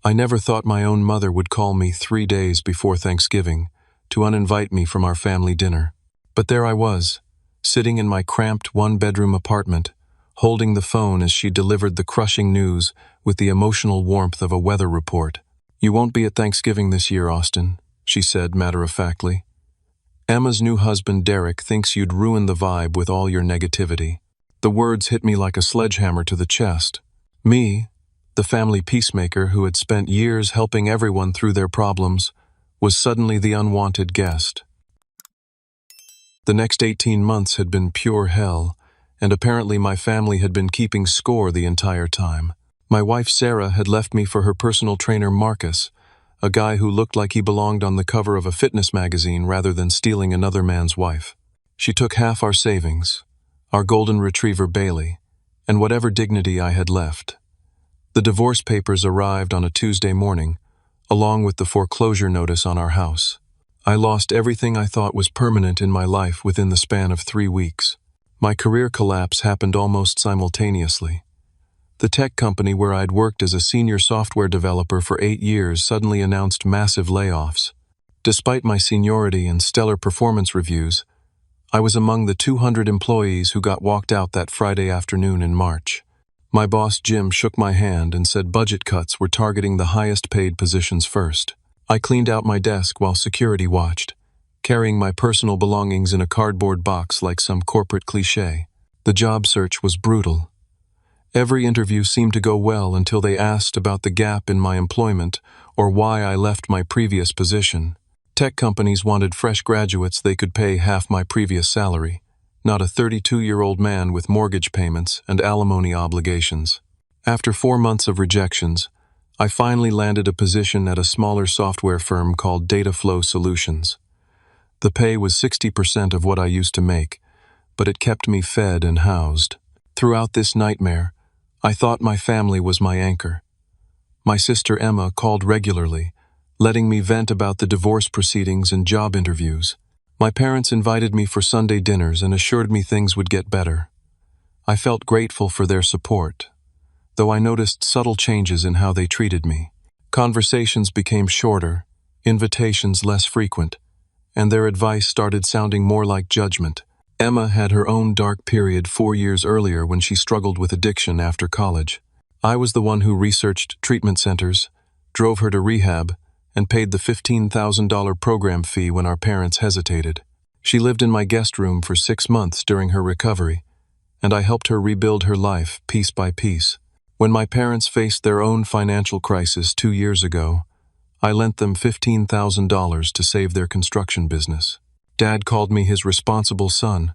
I never thought my own mother would call me 3 days before Thanksgiving to uninvite me from our family dinner. But there I was, sitting in my cramped one-bedroom apartment, holding the phone as she delivered the crushing news with the emotional warmth of a weather report. "You won't be at Thanksgiving this year, Austin," she said matter-of-factly. "Emma's new husband, Derek, thinks you'd ruin the vibe with all your negativity." The words hit me like a sledgehammer to the chest. Me, the family peacemaker who had spent years helping everyone through their problems, was suddenly the unwanted guest. The next 18 months had been pure hell, and apparently my family had been keeping score the entire time. My wife Sarah had left me for her personal trainer Marcus, a guy who looked like he belonged on the cover of a fitness magazine rather than stealing another man's wife. She took half our savings, our golden retriever Bailey, and whatever dignity I had left. The divorce papers arrived on a Tuesday morning, along with the foreclosure notice on our house. I lost everything I thought was permanent in my life within the span of 3 weeks. My career collapse happened almost simultaneously. The tech company where I'd worked as a senior software developer for 8 years suddenly announced massive layoffs. Despite my seniority and stellar performance reviews, I was among the 200 employees who got walked out that Friday afternoon in March. My boss Jim shook my hand and said budget cuts were targeting the highest paid positions first. I cleaned out my desk while security watched, carrying my personal belongings in a cardboard box like some corporate cliché. The job search was brutal. Every interview seemed to go well until they asked about the gap in my employment or why I left my previous position. Tech companies wanted fresh graduates they could pay half my previous salary, not a 32-year-old man with mortgage payments and alimony obligations. After 4 months of rejections, I finally landed a position at a smaller software firm called Data Flow Solutions. The pay was 60% of what I used to make, but it kept me fed and housed. Throughout this nightmare, I thought my family was my anchor. My sister Emma called regularly, letting me vent about the divorce proceedings and job interviews. My parents invited me for Sunday dinners and assured me things would get better. I felt grateful for their support, though I noticed subtle changes in how they treated me. Conversations became shorter, invitations less frequent, and their advice started sounding more like judgment. Emma had her own dark period 4 years earlier when she struggled with addiction after college. I was the one who researched treatment centers, drove her to rehab, and paid the $15,000 program fee when our parents hesitated. She lived in my guest room for 6 months during her recovery, and I helped her rebuild her life piece by piece. When my parents faced their own financial crisis 2 years ago, I lent them $15,000 to save their construction business. Dad called me his responsible son,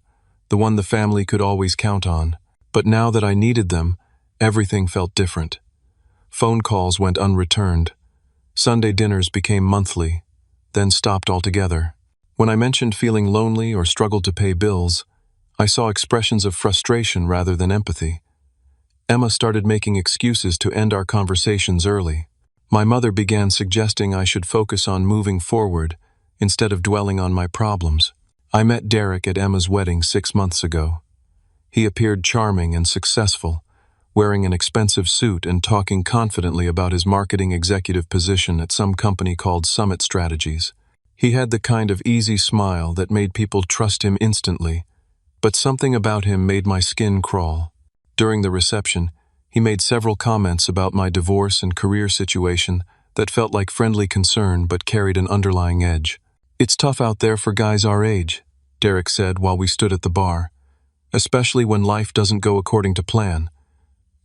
the one the family could always count on. But now that I needed them, everything felt different. Phone calls went unreturned. Sunday dinners became monthly, then stopped altogether. When I mentioned feeling lonely or struggled to pay bills, I saw expressions of frustration rather than empathy. Emma started making excuses to end our conversations early. My mother began suggesting I should focus on moving forward instead of dwelling on my problems. I met Derek at Emma's wedding 6 months ago. He appeared charming and successful, wearing an expensive suit and talking confidently about his marketing executive position at some company called Summit Strategies. He had the kind of easy smile that made people trust him instantly, but something about him made my skin crawl. During the reception, he made several comments about my divorce and career situation that felt like friendly concern but carried an underlying edge. "It's tough out there for guys our age," Derek said while we stood at the bar, "especially when life doesn't go according to plan.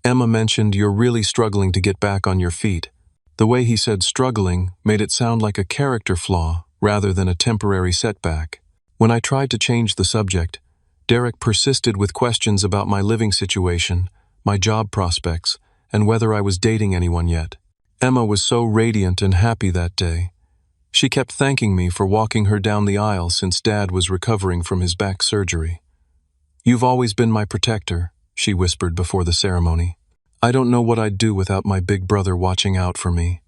Emma mentioned you're really struggling to get back on your feet." The way he said struggling made it sound like a character flaw rather than a temporary setback. When I tried to change the subject, Derek persisted with questions about my living situation, my job prospects, and whether I was dating anyone yet. Emma was so radiant and happy that day. She kept thanking me for walking her down the aisle since Dad was recovering from his back surgery. "You've always been my protector," she whispered before the ceremony. "I don't know what I'd do without my big brother watching out for me."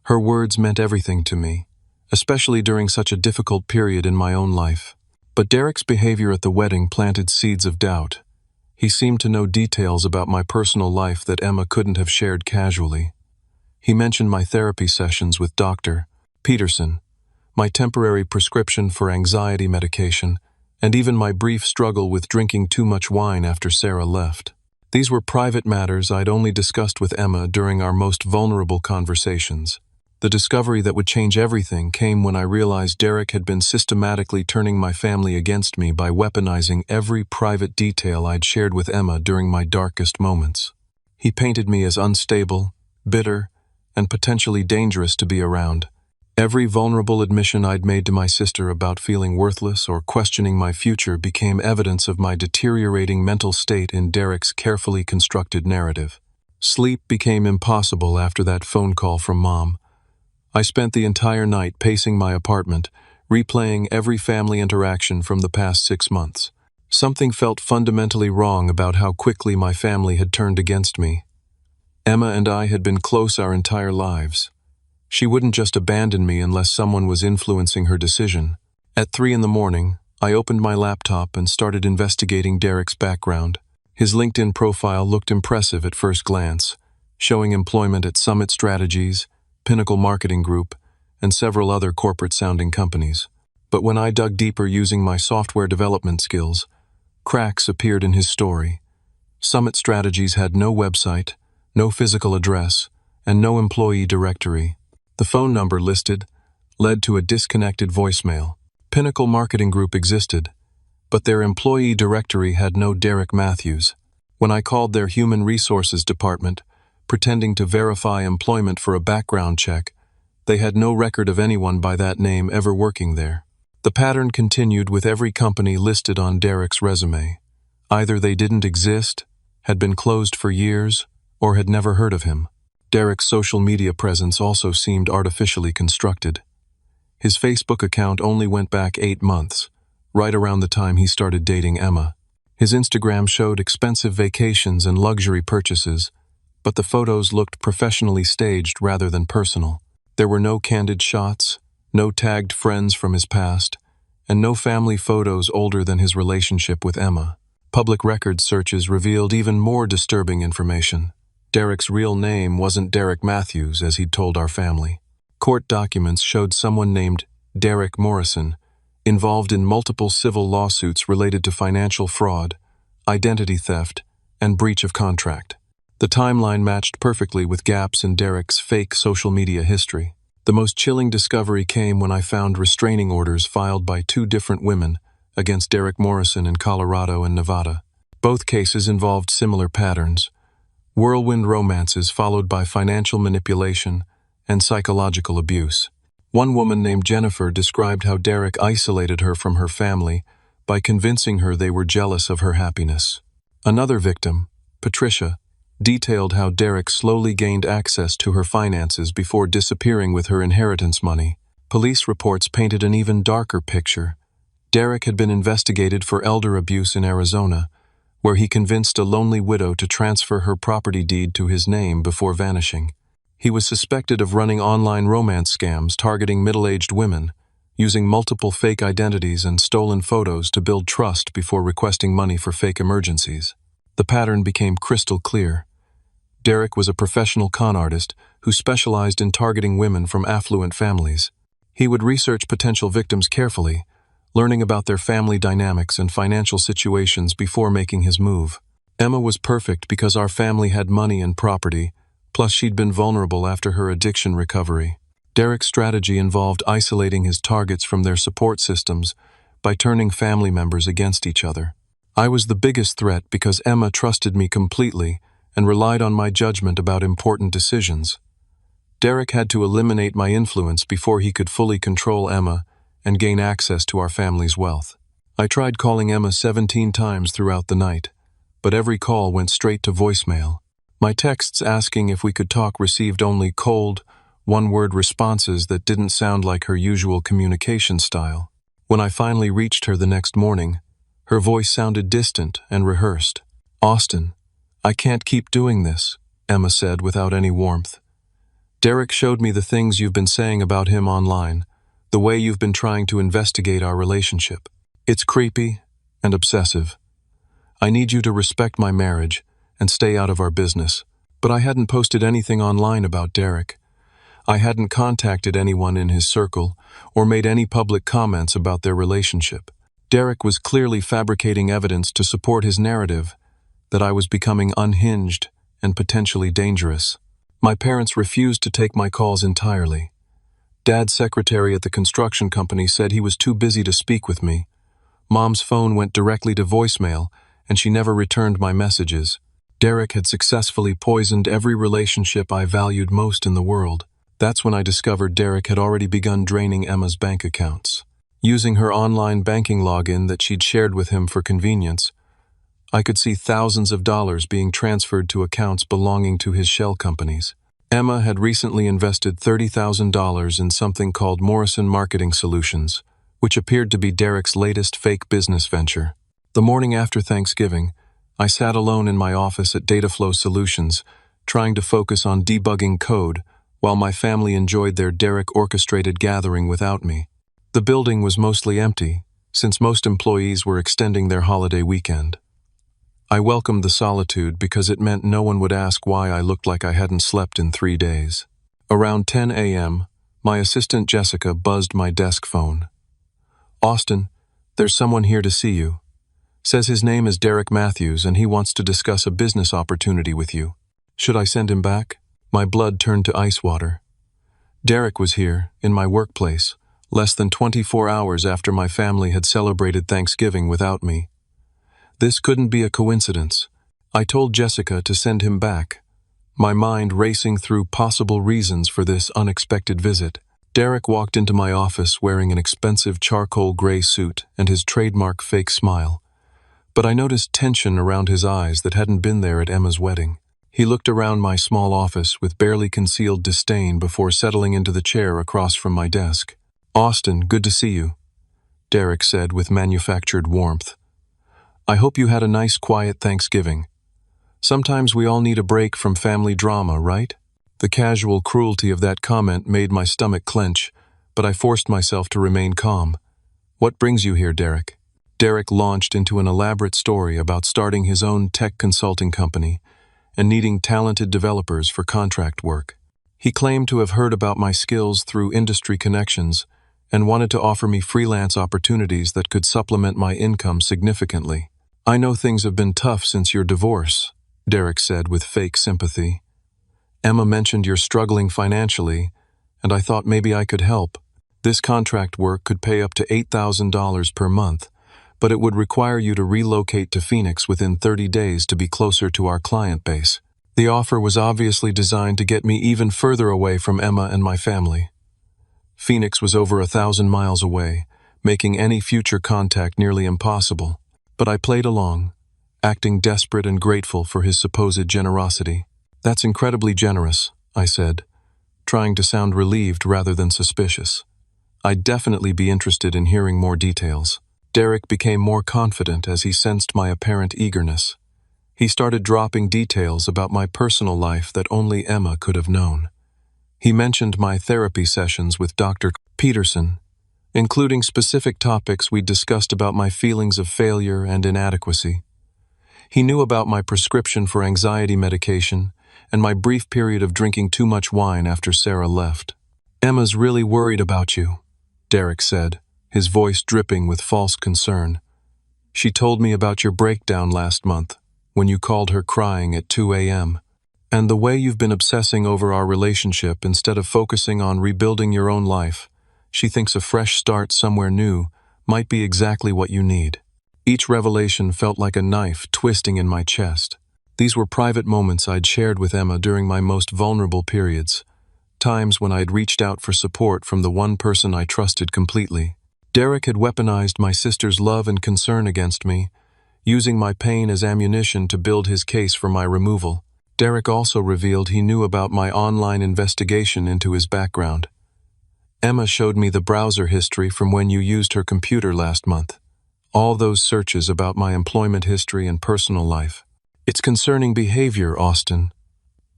Her words meant everything to me, especially during such a difficult period in my own life. But Derek's behavior at the wedding planted seeds of doubt. He seemed to know details about my personal life that Emma couldn't have shared casually. He mentioned my therapy sessions with Dr. Peterson, my temporary prescription for anxiety medication, and even my brief struggle with drinking too much wine after Sarah left. These were private matters I'd only discussed with Emma during our most vulnerable conversations. The discovery that would change everything came when I realized Derek had been systematically turning my family against me by weaponizing every private detail I'd shared with Emma during my darkest moments. He painted me as unstable, bitter, and potentially dangerous to be around. Every vulnerable admission I'd made to my sister about feeling worthless or questioning my future became evidence of my deteriorating mental state in Derek's carefully constructed narrative. Sleep became impossible after that phone call from Mom. I spent the entire night pacing my apartment, replaying every family interaction from the past 6 months. Something felt fundamentally wrong about how quickly my family had turned against me. Emma and I had been close our entire lives. She wouldn't just abandon me unless someone was influencing her decision. At 3 in the morning, I opened my laptop and started investigating Derek's background. His LinkedIn profile looked impressive at first glance, showing employment at Summit Strategies, Pinnacle Marketing Group, and several other corporate-sounding companies. But when I dug deeper using my software development skills, cracks appeared in his story. Summit Strategies had no website, no physical address, and no employee directory. The phone number listed led to a disconnected voicemail. Pinnacle Marketing Group existed, but their employee directory had no Derek Matthews. When I called their human resources department, pretending to verify employment for a background check, they had no record of anyone by that name ever working there. The pattern continued with every company listed on Derek's resume. Either they didn't exist, had been closed for years, or had never heard of him. Derek's social media presence also seemed artificially constructed. His Facebook account only went back 8 months, right around the time he started dating Emma. His Instagram showed expensive vacations and luxury purchases, but the photos looked professionally staged rather than personal. There were no candid shots, no tagged friends from his past, and no family photos older than his relationship with Emma. Public records searches revealed even more disturbing information. Derek's real name wasn't Derek Matthews, as he'd told our family. Court documents showed someone named Derek Morrison, involved in multiple civil lawsuits related to financial fraud, identity theft, and breach of contract. The timeline matched perfectly with gaps in Derek's fake social media history. The most chilling discovery came when I found restraining orders filed by 2 different women against Derek Morrison in Colorado and Nevada. Both cases involved similar patterns: whirlwind romances followed by financial manipulation and psychological abuse. One woman named Jennifer described how Derek isolated her from her family by convincing her they were jealous of her happiness. Another victim, Patricia, detailed how Derek slowly gained access to her finances before disappearing with her inheritance money. Police reports painted an even darker picture. Derek had been investigated for elder abuse in Arizona, where he convinced a lonely widow to transfer her property deed to his name before vanishing. He was suspected of running online romance scams targeting middle-aged women, using multiple fake identities and stolen photos to build trust before requesting money for fake emergencies. The pattern became crystal clear. Derek was a professional con artist who specialized in targeting women from affluent families. He would research potential victims carefully, learning about their family dynamics and financial situations before making his move. Emma was perfect because our family had money and property, plus she'd been vulnerable after her addiction recovery. Derek's strategy involved isolating his targets from their support systems by turning family members against each other. I was the biggest threat because Emma trusted me completely and relied on my judgment about important decisions. Derek had to eliminate my influence before he could fully control Emma and gain access to our family's wealth. I tried calling Emma 17 times throughout the night, but every call went straight to voicemail. My texts asking if we could talk received only cold, one-word responses that didn't sound like her usual communication style. When I finally reached her the next morning, her voice sounded distant and rehearsed. "Austin, I can't keep doing this," Emma said without any warmth. "Derek showed me the things you've been saying about him online, the way you've been trying to investigate our relationship. It's creepy and obsessive. I need you to respect my marriage and stay out of our business." But I hadn't posted anything online about Derek. I hadn't contacted anyone in his circle or made any public comments about their relationship. Derek was clearly fabricating evidence to support his narrative that I was becoming unhinged and potentially dangerous. My parents refused to take my calls entirely. Dad's secretary at the construction company said he was too busy to speak with me. Mom's phone went directly to voicemail, and she never returned my messages. Derek had successfully poisoned every relationship I valued most in the world. That's when I discovered Derek had already begun draining Emma's bank accounts. Using her online banking login that she'd shared with him for convenience, I could see thousands of dollars being transferred to accounts belonging to his shell companies. Emma had recently invested $30,000 in something called Morrison Marketing Solutions, which appeared to be Derek's latest fake business venture. The morning after Thanksgiving, I sat alone in my office at Dataflow Solutions, trying to focus on debugging code while my family enjoyed their Derek-orchestrated gathering without me. The building was mostly empty, since most employees were extending their holiday weekend. I welcomed the solitude because it meant no one would ask why I looked like I hadn't slept in 3 days. Around 10 a.m., my assistant Jessica buzzed my desk phone. "Austin, there's someone here to see you. Says his name is Derek Matthews and he wants to discuss a business opportunity with you. Should I send him back?" My blood turned to ice water. Derek was here, in my workplace, less than 24 hours after my family had celebrated Thanksgiving without me. This couldn't be a coincidence. I told Jessica to send him back, my mind racing through possible reasons for this unexpected visit. Derek walked into my office wearing an expensive charcoal gray suit and his trademark fake smile. But I noticed tension around his eyes that hadn't been there at Emma's wedding. He looked around my small office with barely concealed disdain before settling into the chair across from my desk. "Austin, good to see you," Derek said with manufactured warmth. "I hope you had a nice, quiet Thanksgiving. Sometimes we all need a break from family drama, right?" The casual cruelty of that comment made my stomach clench, but I forced myself to remain calm. "What brings you here, Derek?" Derek launched into an elaborate story about starting his own tech consulting company and needing talented developers for contract work. He claimed to have heard about my skills through industry connections and wanted to offer me freelance opportunities that could supplement my income significantly. "I know things have been tough since your divorce," Derek said with fake sympathy. "Emma mentioned you're struggling financially, and I thought maybe I could help. This contract work could pay up to $8,000 per month, but it would require you to relocate to Phoenix within 30 days to be closer to our client base." The offer was obviously designed to get me even further away from Emma and my family. Phoenix was over 1,000 miles away, making any future contact nearly impossible. But I played along, acting desperate and grateful for his supposed generosity. "That's incredibly generous," I said, trying to sound relieved rather than suspicious. "I'd definitely be interested in hearing more details." Derek became more confident as he sensed my apparent eagerness. He started dropping details about my personal life that only Emma could have known. He mentioned my therapy sessions with Dr. Peterson, including specific topics we'd discussed about my feelings of failure and inadequacy. He knew about my prescription for anxiety medication and my brief period of drinking too much wine after Sarah left. "Emma's really worried about you," Derek said, his voice dripping with false concern. "She told me about your breakdown last month, when you called her crying at 2 a.m., and the way you've been obsessing over our relationship instead of focusing on rebuilding your own life. She thinks a fresh start somewhere new might be exactly what you need." Each revelation felt like a knife twisting in my chest. These were private moments I'd shared with Emma during my most vulnerable periods, times when I'd reached out for support from the one person I trusted completely. Derek had weaponized my sister's love and concern against me, using my pain as ammunition to build his case for my removal. Derek also revealed he knew about my online investigation into his background. "Emma showed me the browser history from when you used her computer last month. All those searches about my employment history and personal life. It's concerning behavior, Austin.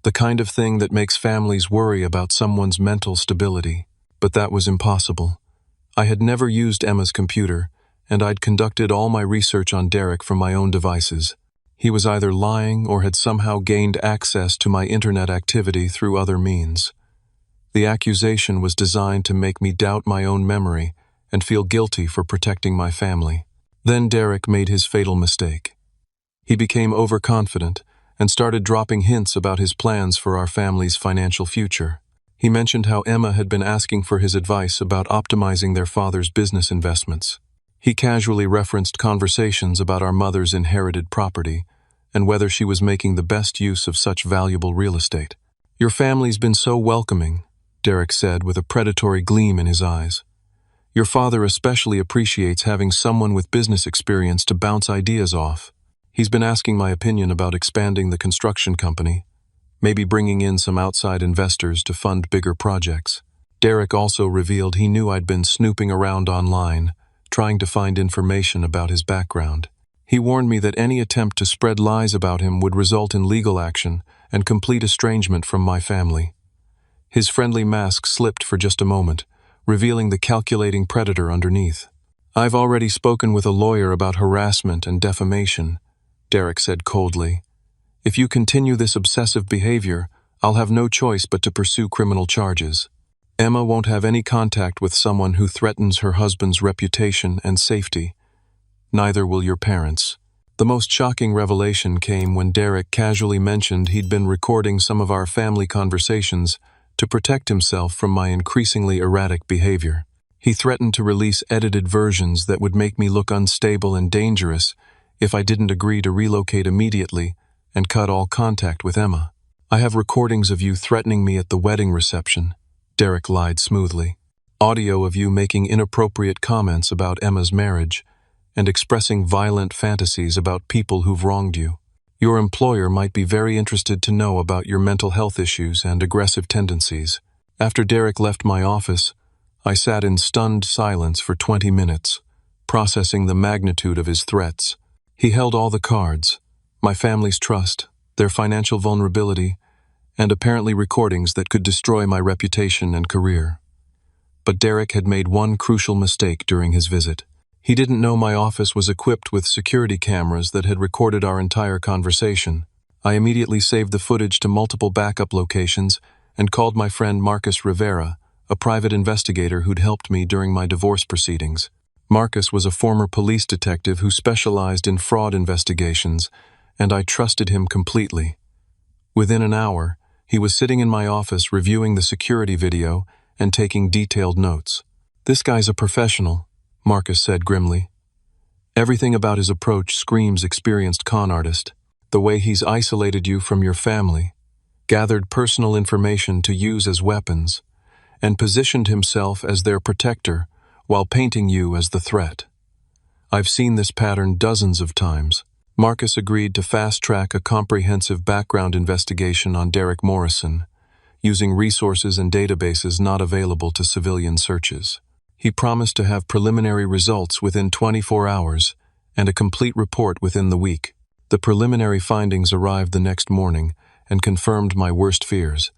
The kind of thing that makes families worry about someone's mental stability. But that was impossible. I had never used Emma's computer, and I'd conducted all my research on Derek from my own devices. He was either lying or had somehow gained access to my internet activity through other means. The accusation was designed to make me doubt my own memory and feel guilty for protecting my family. Then Derek made his fatal mistake. He became overconfident and started dropping hints about his plans for our family's financial future. He mentioned how Emma had been asking for his advice about optimizing their father's business investments. He casually referenced conversations about our mother's inherited property and whether she was making the best use of such valuable real estate. "Your family's been so welcoming," Derek said with a predatory gleam in his eyes. "Your father especially appreciates having someone with business experience to bounce ideas off. He's been asking my opinion about expanding the construction company, maybe bringing in some outside investors to fund bigger projects." Derek also revealed he knew I'd been snooping around online, trying to find information about his background. He warned me that any attempt to spread lies about him would result in legal action and complete estrangement from my family. His friendly mask slipped for just a moment, revealing the calculating predator underneath. "I've already spoken with a lawyer about harassment and defamation," Derek said coldly. "If you continue this obsessive behavior, I'll have no choice but to pursue criminal charges. Emma won't have any contact with someone who threatens her husband's reputation and safety. Neither will your parents." The most shocking revelation came when Derek casually mentioned he'd been recording some of our family conversations to protect himself from my increasingly erratic behavior. He threatened to release edited versions that would make me look unstable and dangerous if I didn't agree to relocate immediately and cut all contact with Emma. "I have recordings of you threatening me at the wedding reception," Derek lied smoothly. "Audio of you making inappropriate comments about Emma's marriage and expressing violent fantasies about people who've wronged you. Your employer might be very interested to know about your mental health issues and aggressive tendencies." After Derek left my office, I sat in stunned silence for 20 minutes, processing the magnitude of his threats. He held all the cards: my family's trust, their financial vulnerability, and apparently recordings that could destroy my reputation and career. But Derek had made one crucial mistake during his visit. He didn't know my office was equipped with security cameras that had recorded our entire conversation. I immediately saved the footage to multiple backup locations and called my friend Marcus Rivera, a private investigator who'd helped me during my divorce proceedings. Marcus was a former police detective who specialized in fraud investigations, and I trusted him completely. Within an hour, he was sitting in my office reviewing the security video and taking detailed notes. "This guy's a professional," Marcus said grimly. "Everything about his approach screams experienced con artist. The way he's isolated you from your family, gathered personal information to use as weapons, and positioned himself as their protector while painting you as the threat. I've seen this pattern dozens of times." Marcus agreed to fast-track a comprehensive background investigation on Derek Morrison, using resources and databases not available to civilian searches. He promised to have preliminary results within 24 hours and a complete report within the week. The preliminary findings arrived the next morning and confirmed my worst fears.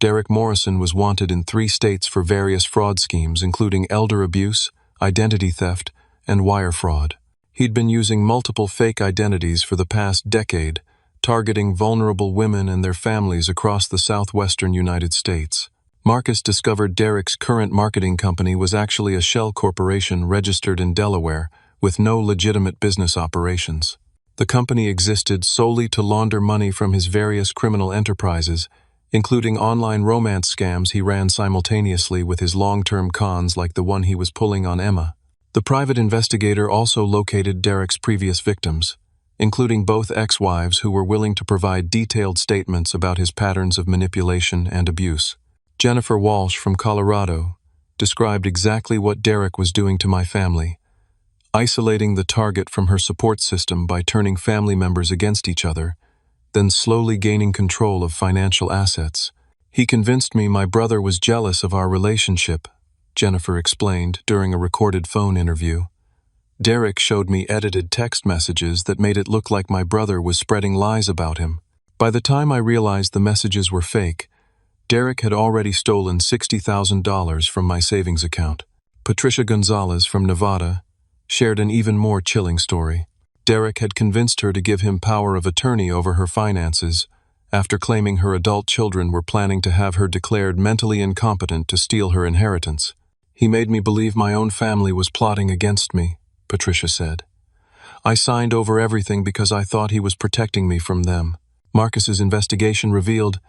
Derek Morrison was wanted in 3 states for various fraud schemes, including elder abuse, identity theft, and wire fraud. He'd been using multiple fake identities for the past decade, targeting vulnerable women and their families across the southwestern United States. Marcus discovered Derek's current marketing company was actually a shell corporation registered in Delaware with no legitimate business operations. The company existed solely to launder money from his various criminal enterprises, including online romance scams he ran simultaneously with his long-term cons like the one he was pulling on Emma. The private investigator also located Derek's previous victims, including both ex-wives who were willing to provide detailed statements about his patterns of manipulation and abuse. Jennifer Walsh from Colorado described exactly what Derek was doing to my family, isolating the target from her support system by turning family members against each other, then slowly gaining control of financial assets. "He convinced me my brother was jealous of our relationship," Jennifer explained during a recorded phone interview. "Derek showed me edited text messages that made it look like my brother was spreading lies about him. By the time I realized the messages were fake, Derek had already stolen $60,000 from my savings account." Patricia Gonzalez from Nevada shared an even more chilling story. Derek had convinced her to give him power of attorney over her finances, after claiming her adult children were planning to have her declared mentally incompetent to steal her inheritance. "He made me believe my own family was plotting against me," Patricia said. "I signed over everything because I thought he was protecting me from them." Marcus's investigation revealed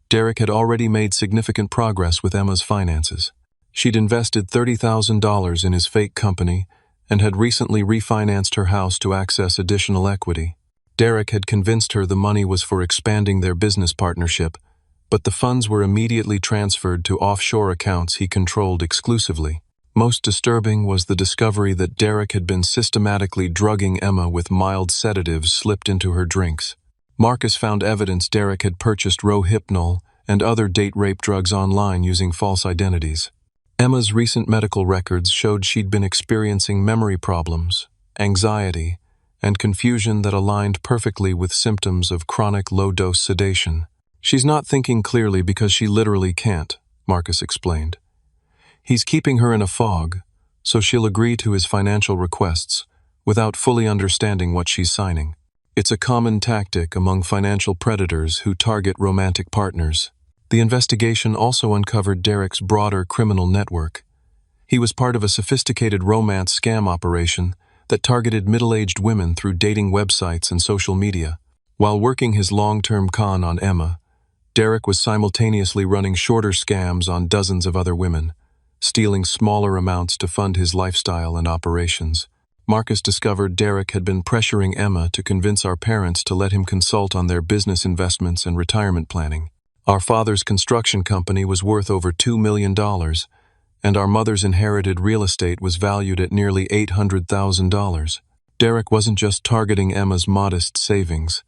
Derek had already made significant progress with Emma's finances. She'd invested $30,000 in his fake company and had recently refinanced her house to access additional equity. Derek had convinced her the money was for expanding their business partnership, but the funds were immediately transferred to offshore accounts he controlled exclusively. Most disturbing was the discovery that Derek had been systematically drugging Emma with mild sedatives slipped into her drinks. Marcus found evidence Derek had purchased Rohypnol and other date rape drugs online using false identities. Emma's recent medical records showed she'd been experiencing memory problems, anxiety, and confusion that aligned perfectly with symptoms of chronic low-dose sedation. "She's not thinking clearly because she literally can't," Marcus explained. "He's keeping her in a fog, so she'll agree to his financial requests without fully understanding what she's signing. It's a common tactic among financial predators who target romantic partners." The investigation also uncovered Derek's broader criminal network. He was part of a sophisticated romance scam operation that targeted middle-aged women through dating websites and social media. While working his long-term con on Emma, Derek was simultaneously running shorter scams on dozens of other women, stealing smaller amounts to fund his lifestyle and operations. Marcus discovered Derek had been pressuring Emma to convince our parents to let him consult on their business investments and retirement planning. Our father's construction company was worth over $2 million, and our mother's inherited real estate was valued at nearly $800,000. Derek wasn't just targeting Emma's modest savings.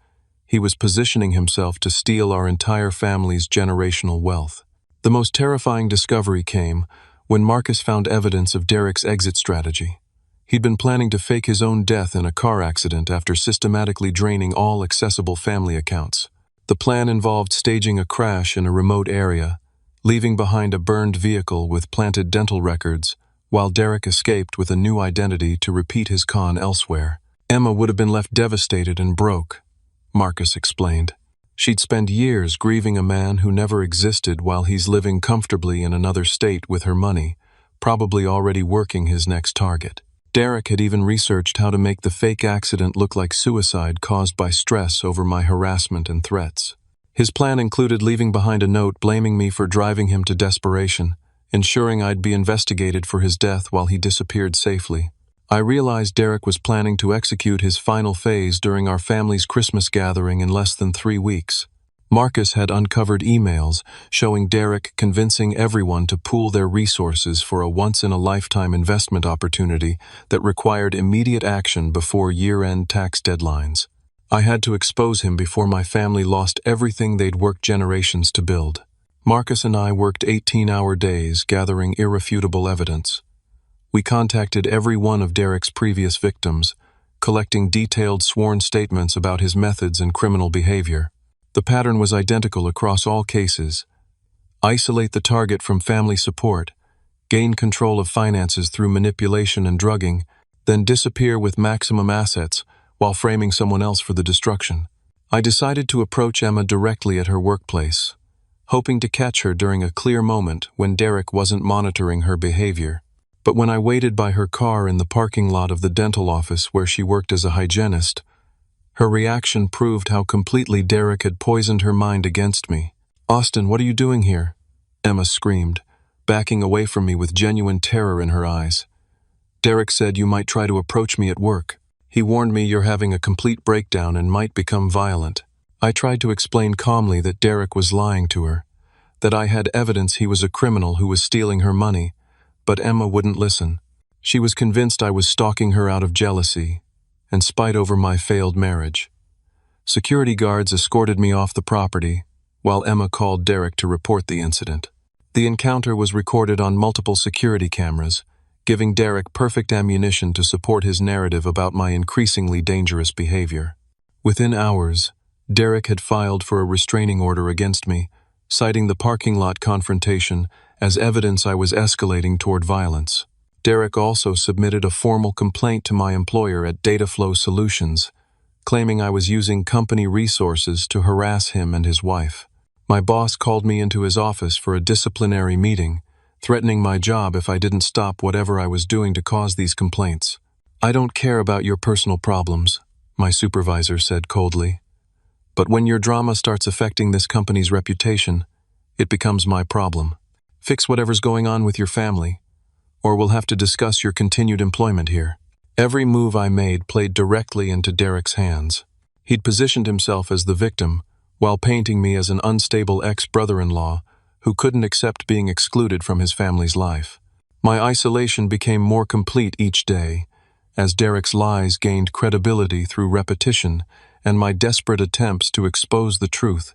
He was positioning himself to steal our entire family's generational wealth. The most terrifying discovery came when Marcus found evidence of Derek's exit strategy. He'd been planning to fake his own death in a car accident after systematically draining all accessible family accounts. The plan involved staging a crash in a remote area, leaving behind a burned vehicle with planted dental records, while Derek escaped with a new identity to repeat his con elsewhere. "Emma would have been left devastated and broke," Marcus explained. "She'd spend years grieving a man who never existed while he's living comfortably in another state with her money, probably already working his next target." Derek had even researched how to make the fake accident look like suicide caused by stress over my harassment and threats. His plan included leaving behind a note blaming me for driving him to desperation, ensuring I'd be investigated for his death while he disappeared safely. I realized Derek was planning to execute his final phase during our family's Christmas gathering in less than 3 weeks. Marcus had uncovered emails showing Derek convincing everyone to pool their resources for a once-in-a-lifetime investment opportunity that required immediate action before year-end tax deadlines. I had to expose him before my family lost everything they'd worked generations to build. Marcus and I worked 18-hour days gathering irrefutable evidence. We contacted every one of Derek's previous victims, collecting detailed sworn statements about his methods and criminal behavior. The pattern was identical across all cases. Isolate the target from family support, gain control of finances through manipulation and drugging, then disappear with maximum assets while framing someone else for the destruction. I decided to approach Emma directly at her workplace, hoping to catch her during a clear moment when Derek wasn't monitoring her behavior. But when I waited by her car in the parking lot of the dental office where she worked as a hygienist, her reaction proved how completely Derek had poisoned her mind against me. "Austin, what are you doing here?" Emma screamed, backing away from me with genuine terror in her eyes. "Derek said you might try to approach me at work. He warned me you're having a complete breakdown and might become violent." I tried to explain calmly that Derek was lying to her, that I had evidence he was a criminal who was stealing her money, but Emma wouldn't listen. She was convinced I was stalking her out of jealousy and spite over my failed marriage. Security guards escorted me off the property, while Emma called Derek to report the incident. The encounter was recorded on multiple security cameras, giving Derek perfect ammunition to support his narrative about my increasingly dangerous behavior. Within hours, Derek had filed for a restraining order against me, citing the parking lot confrontation as evidence I was escalating toward violence. Derek also submitted a formal complaint to my employer at Dataflow Solutions, claiming I was using company resources to harass him and his wife. My boss called me into his office for a disciplinary meeting, threatening my job if I didn't stop whatever I was doing to cause these complaints. "I don't care about your personal problems," my supervisor said coldly. "But when your drama starts affecting this company's reputation, it becomes my problem. Fix whatever's going on with your family, or we'll have to discuss your continued employment here." Every move I made played directly into Derek's hands. He'd positioned himself as the victim, while painting me as an unstable ex-brother-in-law who couldn't accept being excluded from his family's life. My isolation became more complete each day, as Derek's lies gained credibility through repetition, and my desperate attempts to expose the truth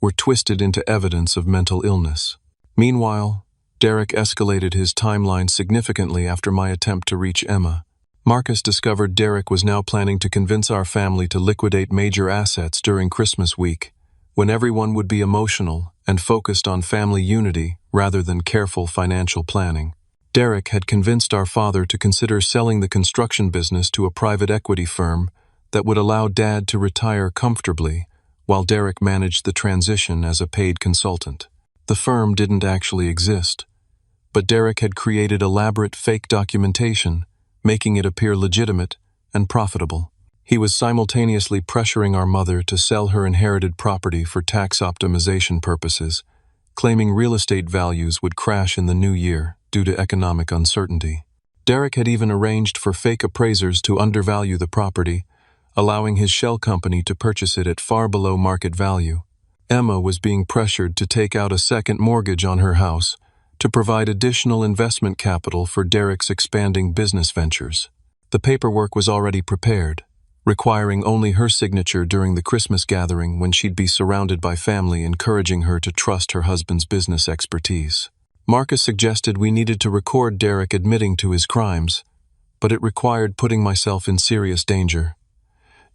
were twisted into evidence of mental illness. Meanwhile, Derek escalated his timeline significantly after my attempt to reach Emma. Marcus discovered Derek was now planning to convince our family to liquidate major assets during Christmas week, when everyone would be emotional and focused on family unity rather than careful financial planning. Derek had convinced our father to consider selling the construction business to a private equity firm that would allow Dad to retire comfortably while Derek managed the transition as a paid consultant. The firm didn't actually exist, but Derek had created elaborate fake documentation, making it appear legitimate and profitable. He was simultaneously pressuring our mother to sell her inherited property for tax optimization purposes, claiming real estate values would crash in the new year due to economic uncertainty. Derek had even arranged for fake appraisers to undervalue the property, allowing his shell company to purchase it at far below market value. Emma was being pressured to take out a second mortgage on her house to provide additional investment capital for Derek's expanding business ventures. The paperwork was already prepared, requiring only her signature during the Christmas gathering when she'd be surrounded by family encouraging her to trust her husband's business expertise. Marcus suggested we needed to record Derek admitting to his crimes, but it required putting myself in serious danger.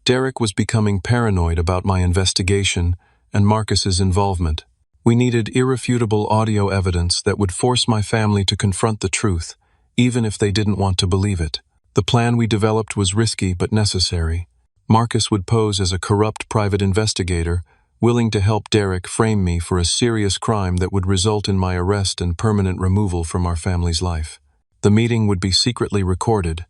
Derek was becoming paranoid about my investigation and Marcus's involvement. We needed irrefutable audio evidence that would force my family to confront the truth, even if they didn't want to believe it. The plan we developed was risky but necessary. Marcus would pose as a corrupt private investigator, willing to help Derek frame me for a serious crime that would result in my arrest and permanent removal from our family's life. The meeting would be secretly recorded,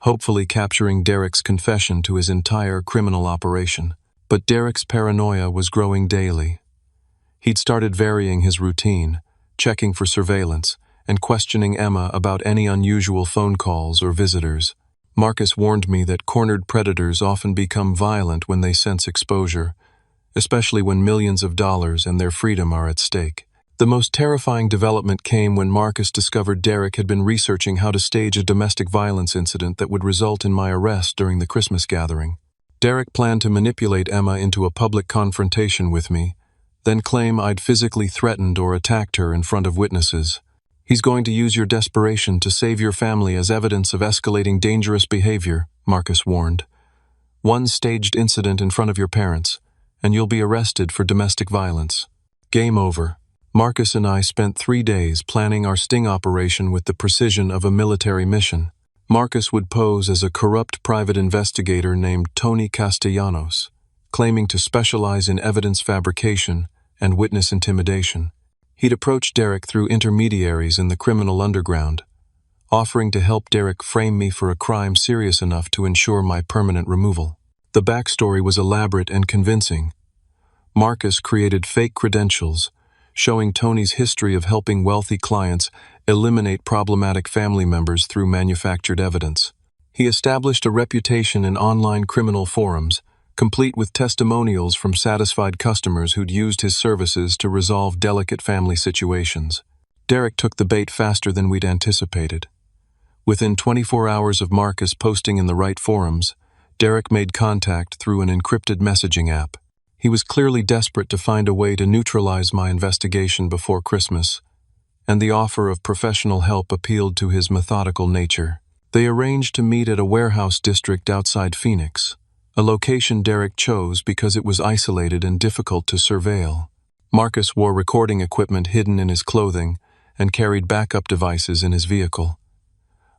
hopefully capturing Derek's confession to his entire criminal operation. But Derek's paranoia was growing daily. He'd started varying his routine, checking for surveillance, and questioning Emma about any unusual phone calls or visitors. Marcus warned me that cornered predators often become violent when they sense exposure, especially when millions of dollars and their freedom are at stake. The most terrifying development came when Marcus discovered Derek had been researching how to stage a domestic violence incident that would result in my arrest during the Christmas gathering. Derek planned to manipulate Emma into a public confrontation with me, then claim I'd physically threatened or attacked her in front of witnesses. "He's going to use your desperation to save your family as evidence of escalating dangerous behavior," Marcus warned. "One staged incident in front of your parents, and you'll be arrested for domestic violence." Game over. Marcus and I spent 3 days planning our sting operation with the precision of a military mission. Marcus would pose as a corrupt private investigator named Tony Castellanos, claiming to specialize in evidence fabrication and witness intimidation. He'd approach Derek through intermediaries in the criminal underground, offering to help Derek frame me for a crime serious enough to ensure my permanent removal. The backstory was elaborate and convincing. Marcus created fake credentials, showing Tony's history of helping wealthy clients eliminate problematic family members through manufactured evidence. He established a reputation in online criminal forums, complete with testimonials from satisfied customers who'd used his services to resolve delicate family situations. Derek took the bait faster than we'd anticipated. Within 24 hours of Marcus posting in the right forums, Derek made contact through an encrypted messaging app. He was clearly desperate to find a way to neutralize my investigation before Christmas, and the offer of professional help appealed to his methodical nature. They arranged to meet at a warehouse district outside Phoenix, a location Derek chose because it was isolated and difficult to surveil. Marcus wore recording equipment hidden in his clothing and carried backup devices in his vehicle.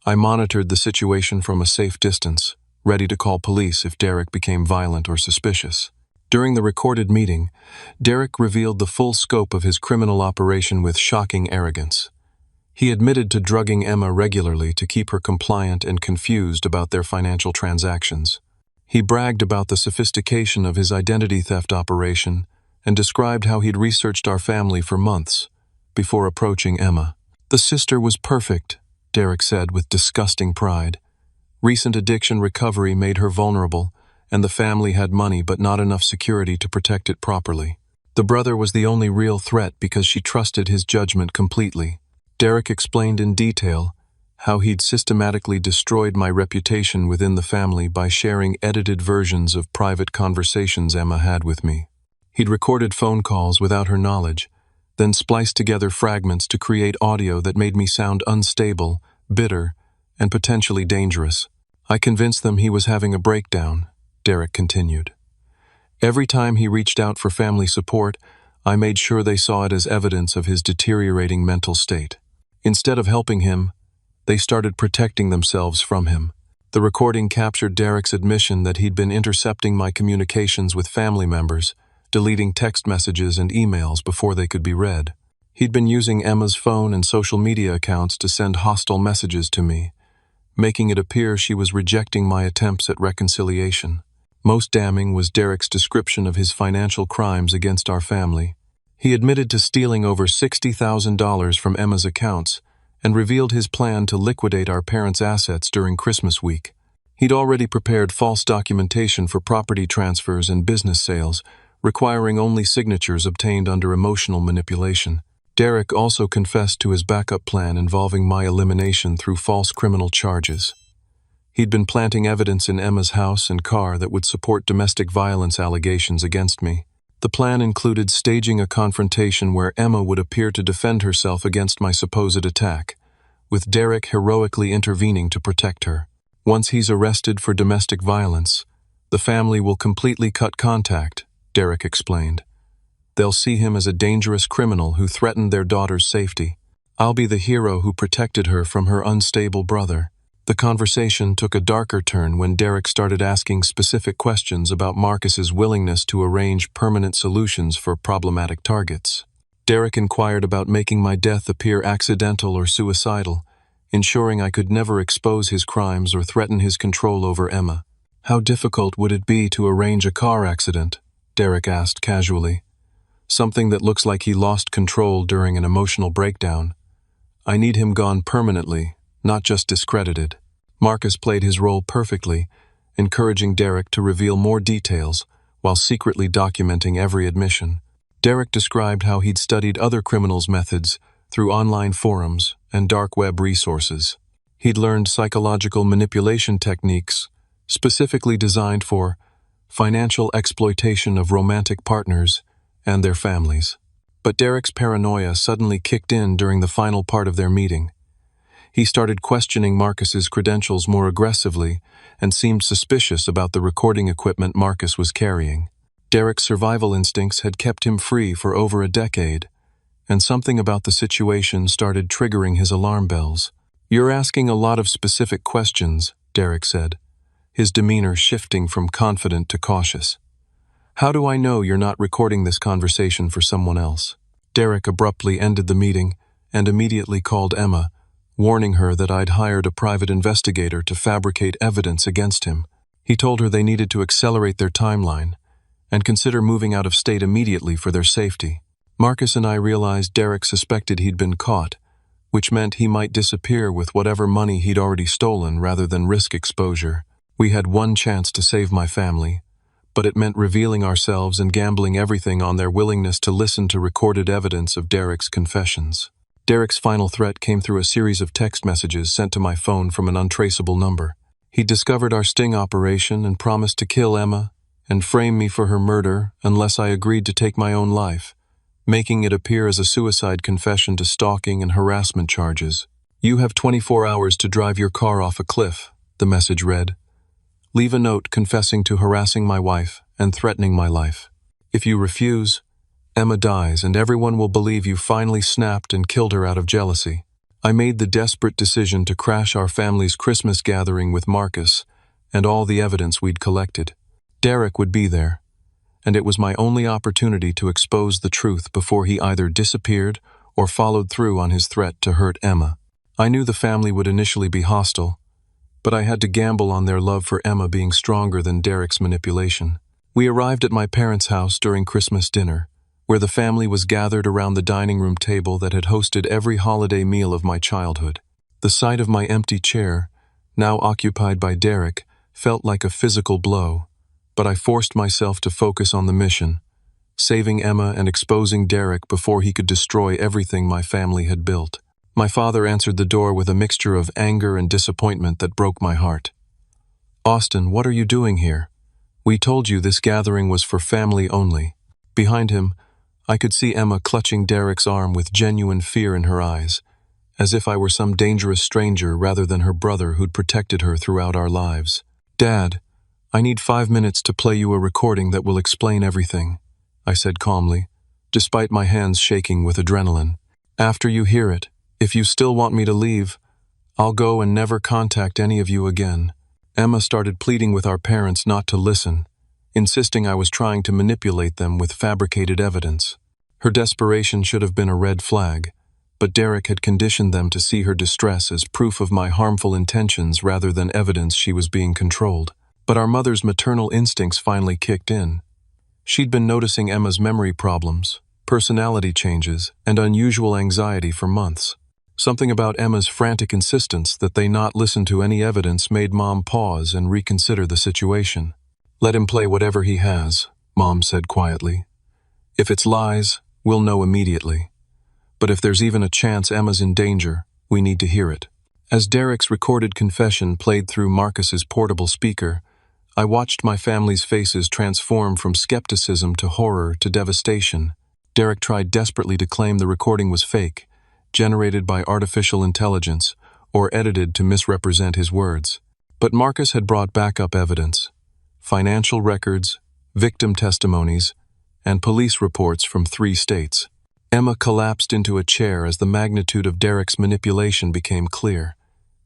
I monitored the situation from a safe distance, ready to call police if Derek became violent or suspicious. During the recorded meeting, Derek revealed the full scope of his criminal operation with shocking arrogance. He admitted to drugging Emma regularly to keep her compliant and confused about their financial transactions. He bragged about the sophistication of his identity theft operation and described how he'd researched our family for months before approaching Emma. The sister was perfect, Derek said with disgusting pride. Recent addiction recovery made her vulnerable, and the family had money but not enough security to protect it properly. The brother was the only real threat because she trusted his judgment completely. Derek explained in detail how he'd systematically destroyed my reputation within the family by sharing edited versions of private conversations Emma had with me. He'd recorded phone calls without her knowledge, then spliced together fragments to create audio that made me sound unstable, bitter, and potentially dangerous. I convinced them he was having a breakdown, Derek continued. Every time he reached out for family support, I made sure they saw it as evidence of his deteriorating mental state. Instead of helping him, they started protecting themselves from him. The recording captured Derek's admission that he'd been intercepting my communications with family members, deleting text messages and emails before they could be read. He'd been using Emma's phone and social media accounts to send hostile messages to me, making it appear she was rejecting my attempts at reconciliation. Most damning was Derek's description of his financial crimes against our family. He admitted to stealing over $60,000 from Emma's accounts and revealed his plan to liquidate our parents' assets during Christmas week. He'd already prepared false documentation for property transfers and business sales, requiring only signatures obtained under emotional manipulation. Derek also confessed to his backup plan involving my elimination through false criminal charges. He'd been planting evidence in Emma's house and car that would support domestic violence allegations against me. The plan included staging a confrontation where Emma would appear to defend herself against my supposed attack, with Derek heroically intervening to protect her. Once he's arrested for domestic violence, the family will completely cut contact, Derek explained. They'll see him as a dangerous criminal who threatened their daughter's safety. I'll be the hero who protected her from her unstable brother. The conversation took a darker turn when Derek started asking specific questions about Marcus's willingness to arrange permanent solutions for problematic targets. Derek inquired about making my death appear accidental or suicidal, ensuring I could never expose his crimes or threaten his control over Emma. How difficult would it be to arrange a car accident? Derek asked casually. Something that looks like he lost control during an emotional breakdown. I need him gone permanently, not just discredited. Marcus played his role perfectly, encouraging Derek to reveal more details while secretly documenting every admission. Derek described how he'd studied other criminals' methods through online forums and dark web resources. He'd learned psychological manipulation techniques specifically designed for financial exploitation of romantic partners and their families. But Derek's paranoia suddenly kicked in during the final part of their meeting. He started questioning Marcus's credentials more aggressively and seemed suspicious about the recording equipment Marcus was carrying. Derek's survival instincts had kept him free for over a decade, and something about the situation started triggering his alarm bells. "You're asking a lot of specific questions," Derek said, his demeanor shifting from confident to cautious. "How do I know you're not recording this conversation for someone else?" Derek abruptly ended the meeting and immediately called Emma, warning her that I'd hired a private investigator to fabricate evidence against him. He told her they needed to accelerate their timeline and consider moving out of state immediately for their safety. Marcus and I realized Derek suspected he'd been caught, which meant he might disappear with whatever money he'd already stolen rather than risk exposure. We had one chance to save my family, but it meant revealing ourselves and gambling everything on their willingness to listen to recorded evidence of Derek's confessions. Derek's final threat came through a series of text messages sent to my phone from an untraceable number. He discovered our sting operation and promised to kill Emma and frame me for her murder unless I agreed to take my own life, making it appear as a suicide confession to stalking and harassment charges. "You have 24 hours to drive your car off a cliff," the message read. "Leave a note confessing to harassing my wife and threatening my life. If you refuse, Emma dies and everyone will believe you finally snapped and killed her out of jealousy. I made the desperate decision to crash our family's Christmas gathering with Marcus and all the evidence we'd collected. Derek would be there, and it was my only opportunity to expose the truth before he either disappeared or followed through on his threat to hurt Emma. I knew the family would initially be hostile, but I had to gamble on their love for Emma being stronger than Derek's manipulation. We arrived at my parents' house during Christmas dinner, where the family was gathered around the dining room table that had hosted every holiday meal of my childhood. The sight of my empty chair, now occupied by Derek, felt like a physical blow, but I forced myself to focus on the mission, saving Emma and exposing Derek before he could destroy everything my family had built. My father answered the door with a mixture of anger and disappointment that broke my heart. "Austin, what are you doing here? We told you this gathering was for family only." Behind him, I could see Emma clutching Derek's arm with genuine fear in her eyes, as if I were some dangerous stranger rather than her brother who'd protected her throughout our lives. "Dad, I need 5 minutes to play you a recording that will explain everything," I said calmly, despite my hands shaking with adrenaline. "After you hear it, if you still want me to leave, I'll go and never contact any of you again." Emma started pleading with our parents not to listen, insisting I was trying to manipulate them with fabricated evidence. Her desperation should have been a red flag, but Derek had conditioned them to see her distress as proof of my harmful intentions rather than evidence she was being controlled. But our mother's maternal instincts finally kicked in. She'd been noticing Emma's memory problems, personality changes, and unusual anxiety for months. Something about Emma's frantic insistence that they not listen to any evidence made Mom pause and reconsider the situation. "Let him play whatever he has," Mom said quietly. "If it's lies, we'll know immediately. But if there's even a chance Emma's in danger, we need to hear it." As Derek's recorded confession played through Marcus's portable speaker, I watched my family's faces transform from skepticism to horror to devastation. Derek tried desperately to claim the recording was fake, generated by artificial intelligence, or edited to misrepresent his words. But Marcus had brought backup evidence: financial records, victim testimonies, and police reports from 3 states. Emma collapsed into a chair as the magnitude of Derek's manipulation became clear.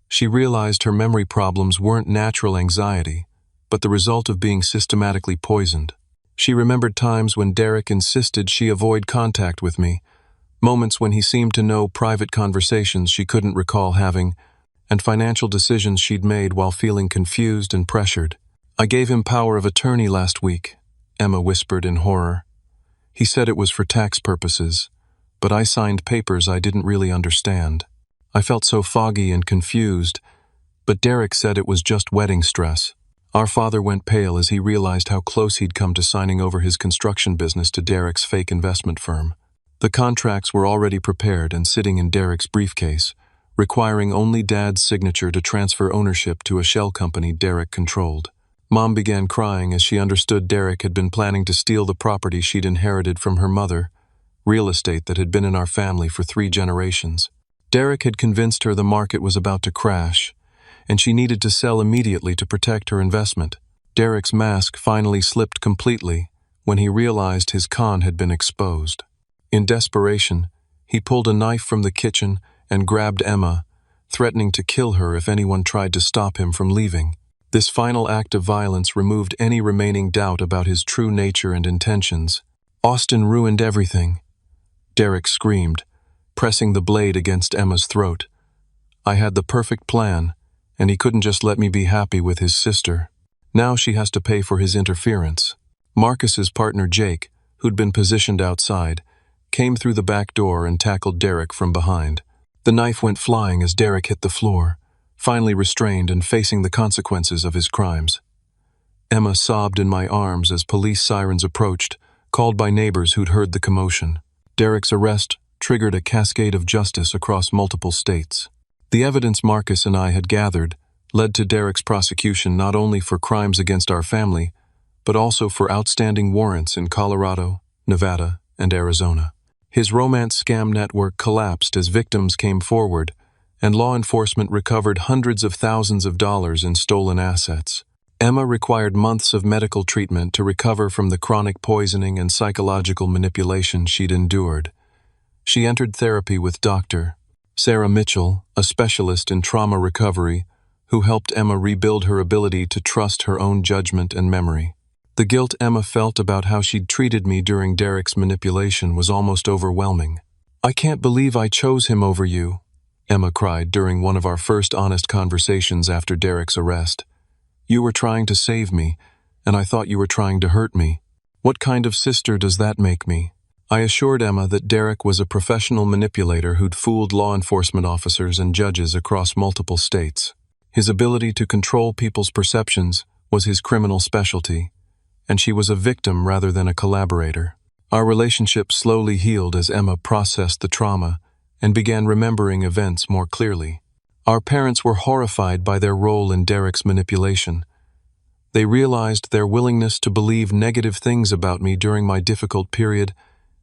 She realized her memory problems weren't natural anxiety, but the result of being systematically poisoned. She remembered times when Derek insisted she avoid contact with me, moments when he seemed to know private conversations she couldn't recall having, and financial decisions she'd made while feeling confused and pressured. "I gave him power of attorney last week," Emma whispered in horror. "He said it was for tax purposes, but I signed papers I didn't really understand." I felt so foggy and confused, but Derek said it was just wedding stress. Our father went pale as he realized how close he'd come to signing over his construction business to Derek's fake investment firm. The contracts were already prepared and sitting in Derek's briefcase, requiring only Dad's signature to transfer ownership to a shell company Derek controlled. Mom began crying as she understood Derek had been planning to steal the property she'd inherited from her mother, real estate that had been in our family for 3 generations. Derek had convinced her the market was about to crash, and she needed to sell immediately to protect her investment. Derek's mask finally slipped completely when he realized his con had been exposed. In desperation, he pulled a knife from the kitchen and grabbed Emma, threatening to kill her if anyone tried to stop him from leaving. This final act of violence removed any remaining doubt about his true nature and intentions. "Austin ruined everything," Derek screamed, pressing the blade against Emma's throat. "I had the perfect plan, and he couldn't just let me be happy with his sister. Now she has to pay for his interference." Marcus's partner Jake, who'd been positioned outside, came through the back door and tackled Derek from behind. The knife went flying as Derek hit the floor, finally restrained and facing the consequences of his crimes. Emma sobbed in my arms as police sirens approached, called by neighbors who'd heard the commotion. Derek's arrest triggered a cascade of justice across multiple states. The evidence Marcus and I had gathered led to Derek's prosecution not only for crimes against our family, but also for outstanding warrants in Colorado, Nevada, and Arizona. His romance scam network collapsed as victims came forward, and law enforcement recovered hundreds of thousands of dollars in stolen assets. Emma required months of medical treatment to recover from the chronic poisoning and psychological manipulation she'd endured. She entered therapy with Dr. Sarah Mitchell, a specialist in trauma recovery, who helped Emma rebuild her ability to trust her own judgment and memory. The guilt Emma felt about how she'd treated me during Derek's manipulation was almost overwhelming. "I can't believe I chose him over you," Emma cried during one of our first honest conversations after Derek's arrest. "You were trying to save me, and I thought you were trying to hurt me. What kind of sister does that make me?" I assured Emma that Derek was a professional manipulator who'd fooled law enforcement officers and judges across multiple states. His ability to control people's perceptions was his criminal specialty, and she was a victim rather than a collaborator. Our relationship slowly healed as Emma processed the trauma and began remembering events more clearly. Our parents were horrified by their role in Derek's manipulation. They realized their willingness to believe negative things about me during my difficult period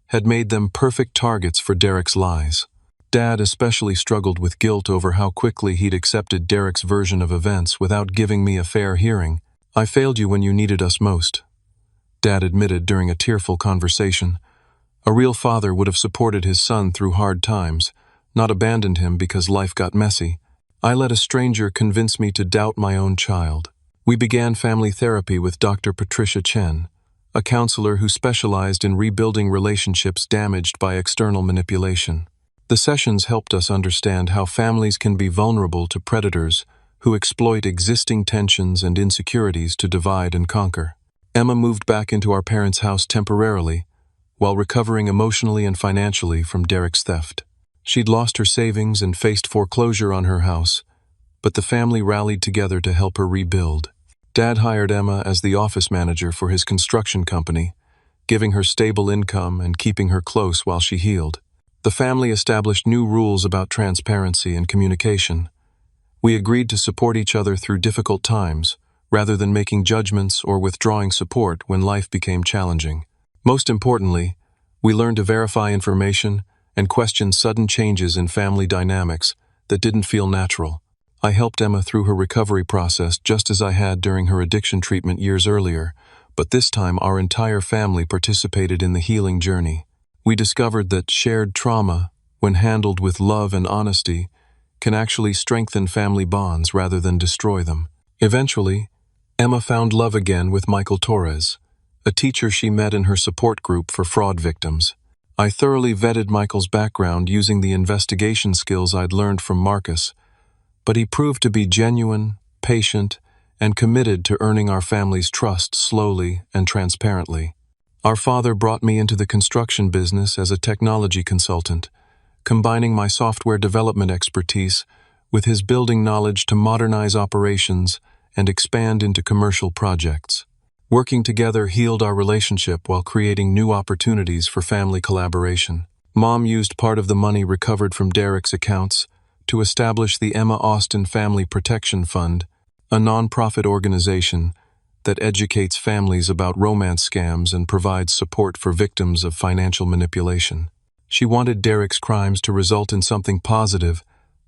had made them perfect targets for Derek's lies. Dad especially struggled with guilt over how quickly he'd accepted Derek's version of events without giving me a fair hearing. "I failed you when you needed us most," Dad admitted during a tearful conversation. A real father would have supported his son through hard times, not abandoned him because life got messy. I let a stranger convince me to doubt my own child. We began family therapy with Dr. Patricia Chen, a counselor who specialized in rebuilding relationships damaged by external manipulation. The sessions helped us understand how families can be vulnerable to predators who exploit existing tensions and insecurities to divide and conquer. Emma moved back into our parents' house temporarily, while recovering emotionally and financially from Derek's theft. She'd lost her savings and faced foreclosure on her house, but the family rallied together to help her rebuild. Dad hired Emma as the office manager for his construction company, giving her stable income and keeping her close while she healed. The family established new rules about transparency and communication. We agreed to support each other through difficult times, rather than making judgments or withdrawing support when life became challenging. Most importantly, we learned to verify information and question sudden changes in family dynamics that didn't feel natural. I helped Emma through her recovery process just as I had during her addiction treatment years earlier, but this time our entire family participated in the healing journey. We discovered that shared trauma, when handled with love and honesty, can actually strengthen family bonds rather than destroy them. Eventually, Emma found love again with Michael Torres, a teacher she met in her support group for fraud victims. I thoroughly vetted Michael's background using the investigation skills I'd learned from Marcus, but he proved to be genuine, patient, and committed to earning our family's trust slowly and transparently. Our father brought me into the construction business as a technology consultant, combining my software development expertise with his building knowledge to modernize operations and expand into commercial projects. Working together healed our relationship while creating new opportunities for family collaboration. Mom used part of the money recovered from Derek's accounts to establish the Emma Austin Family Protection Fund, a nonprofit organization that educates families about romance scams and provides support for victims of financial manipulation. She wanted Derek's crimes to result in something positive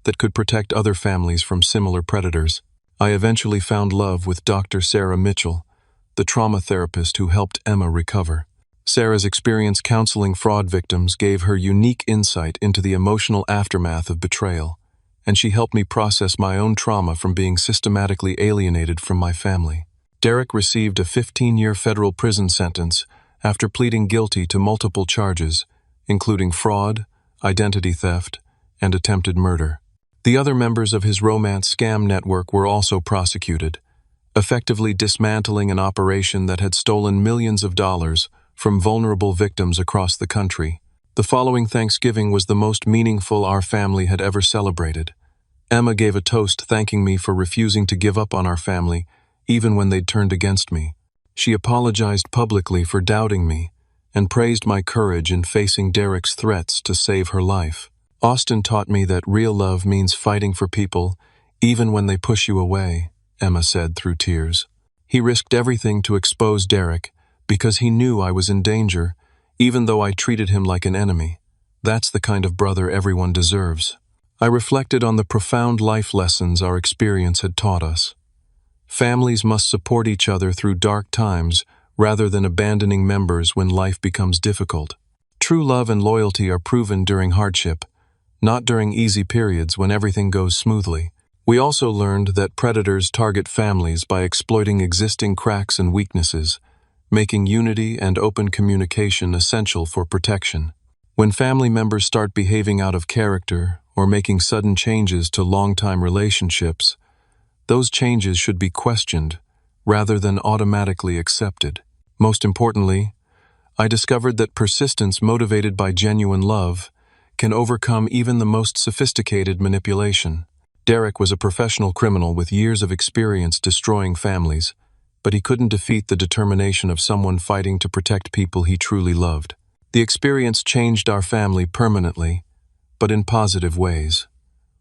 that could protect other families from similar predators. I eventually found love with Dr. Sarah Mitchell, the trauma therapist who helped Emma recover. Sarah's experience counseling fraud victims gave her unique insight into the emotional aftermath of betrayal, and she helped me process my own trauma from being systematically alienated from my family. Derek received a 15-year federal prison sentence after pleading guilty to multiple charges, including fraud, identity theft, and attempted murder. The other members of his romance scam network were also prosecuted, effectively dismantling an operation that had stolen millions of dollars from vulnerable victims across the country. The following Thanksgiving was the most meaningful our family had ever celebrated. Emma gave a toast thanking me for refusing to give up on our family, even when they'd turned against me. She apologized publicly for doubting me and praised my courage in facing Derek's threats to save her life. Austin taught me that real love means fighting for people, even when they push you away, Emma said through tears. He risked everything to expose Derek because he knew I was in danger, even though I treated him like an enemy. That's the kind of brother everyone deserves. I reflected on the profound life lessons our experience had taught us. Families must support each other through dark times rather than abandoning members when life becomes difficult. True love and loyalty are proven during hardship, not during easy periods when everything goes smoothly. We also learned that predators target families by exploiting existing cracks and weaknesses, making unity and open communication essential for protection. When family members start behaving out of character or making sudden changes to long-time relationships, those changes should be questioned rather than automatically accepted. Most importantly, I discovered that persistence motivated by genuine love can overcome even the most sophisticated manipulation. Derek was a professional criminal with years of experience destroying families, but he couldn't defeat the determination of someone fighting to protect people he truly loved. The experience changed our family permanently, but in positive ways.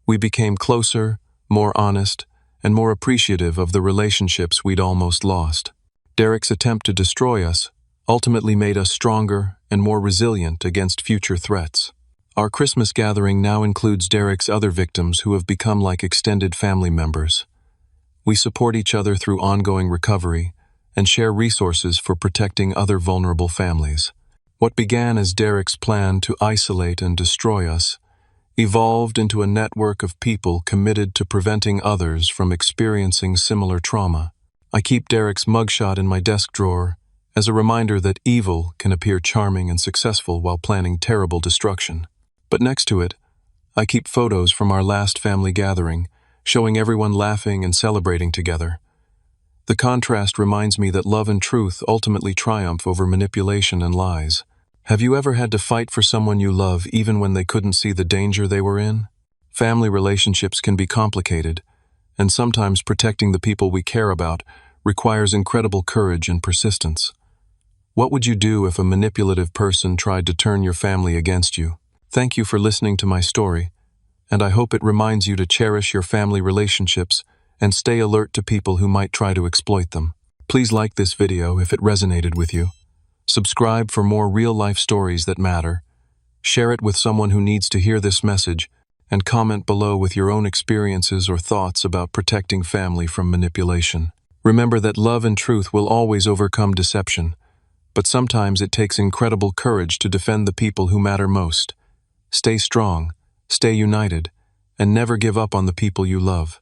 We became closer, more honest, and more appreciative of the relationships we'd almost lost. Derek's attempt to destroy us ultimately made us stronger and more resilient against future threats. Our Christmas gathering now includes Derek's other victims who have become like extended family members. We support each other through ongoing recovery and share resources for protecting other vulnerable families. What began as Derek's plan to isolate and destroy us evolved into a network of people committed to preventing others from experiencing similar trauma. I keep Derek's mugshot in my desk drawer as a reminder that evil can appear charming and successful while planning terrible destruction. But next to it, I keep photos from our last family gathering, showing everyone laughing and celebrating together. The contrast reminds me that love and truth ultimately triumph over manipulation and lies. Have you ever had to fight for someone you love even when they couldn't see the danger they were in? Family relationships can be complicated, and sometimes protecting the people we care about requires incredible courage and persistence. What would you do if a manipulative person tried to turn your family against you? Thank you for listening to my story, and I hope it reminds you to cherish your family relationships and stay alert to people who might try to exploit them. Please like this video if it resonated with you. Subscribe for more real-life stories that matter. Share it with someone who needs to hear this message, and comment below with your own experiences or thoughts about protecting family from manipulation. Remember that love and truth will always overcome deception, but sometimes it takes incredible courage to defend the people who matter most. Stay strong, stay united, and never give up on the people you love.